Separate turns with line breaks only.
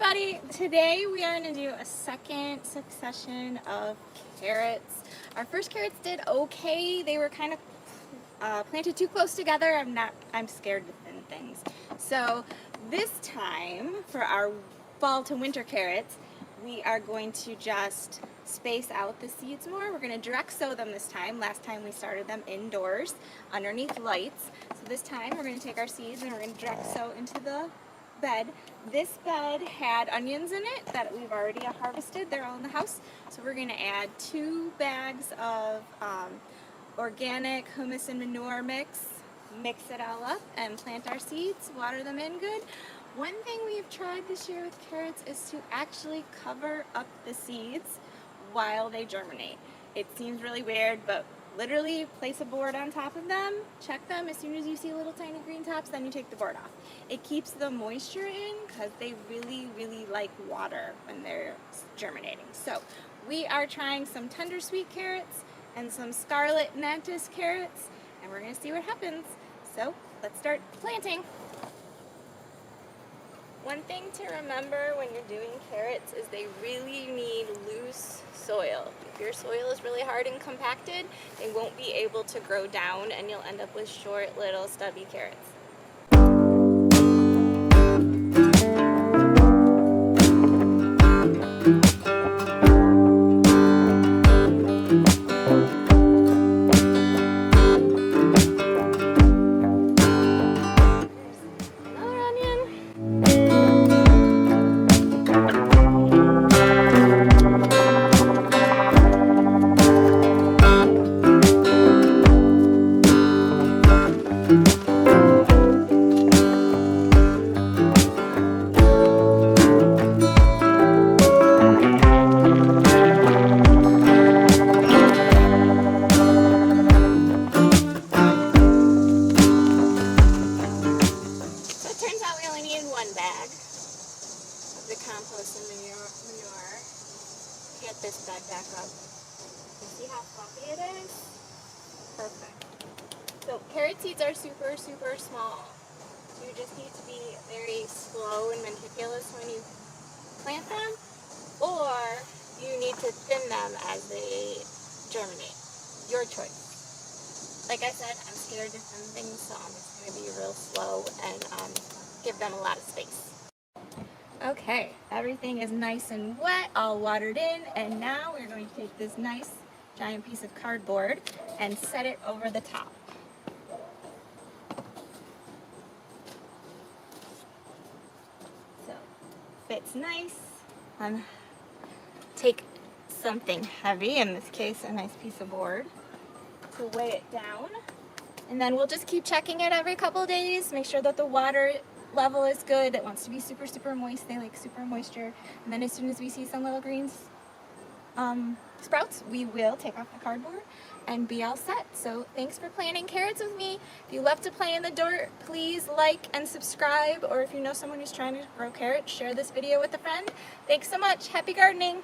everybody! Today we are going to do a second succession of carrots. Our first carrots did okay. They were kind of planted too close together. I'm scared to thin things. So this time for our fall to winter carrots, we are going to just space out the seeds more. We're going to direct sow them this time. Last time we started them indoors underneath lights. So this time we're going to take our seeds and we're going to direct sow into the bed. This bed had onions in it that we've already harvested. They're all in the house. So we're going to add 2 bags of organic humus and manure mix it all up and plant our seeds, water them in good. One thing we've tried this year with carrots is to actually cover up the seeds while they germinate. It seems really weird, but literally place a board on top of them, check them. As soon as you see little tiny green tops, then you take the board off. It keeps the moisture in because they really, really like water when they're germinating. So we are trying some tender sweet carrots and some scarlet mantis carrots, and we're going to see what happens. So let's start planting. One thing to remember when you're doing carrots is they really need loose soil. If your soil is really hard and compacted, they won't be able to grow down and you'll end up with short, little, stubby carrots. Bag of the compost and manure. Get this bed back up. You see how fluffy it is? Perfect. So carrot seeds are super, super small. You just need to be very slow and meticulous when you plant them, or you need to thin them as they germinate. Your choice. Like I said, I'm scared to thin things, so I'm just going to be real slow and give them a lot of space. Okay, everything is nice and wet, all watered in, and now we're going to take this nice giant piece of cardboard and set it over the top. So, fits nice. Take something heavy, in this case a nice piece of board, to weigh it down. And then we'll just keep checking it every couple of days, make sure that the water level is good. It wants to be super, super moist. They like super moisture. And then as soon as we see some little green sprouts, we will take off the cardboard and be all set. So thanks for planting carrots with me. If you love to play in the dirt, please like and subscribe. Or if you know someone who's trying to grow carrots, share this video with a friend. Thanks so much. Happy gardening.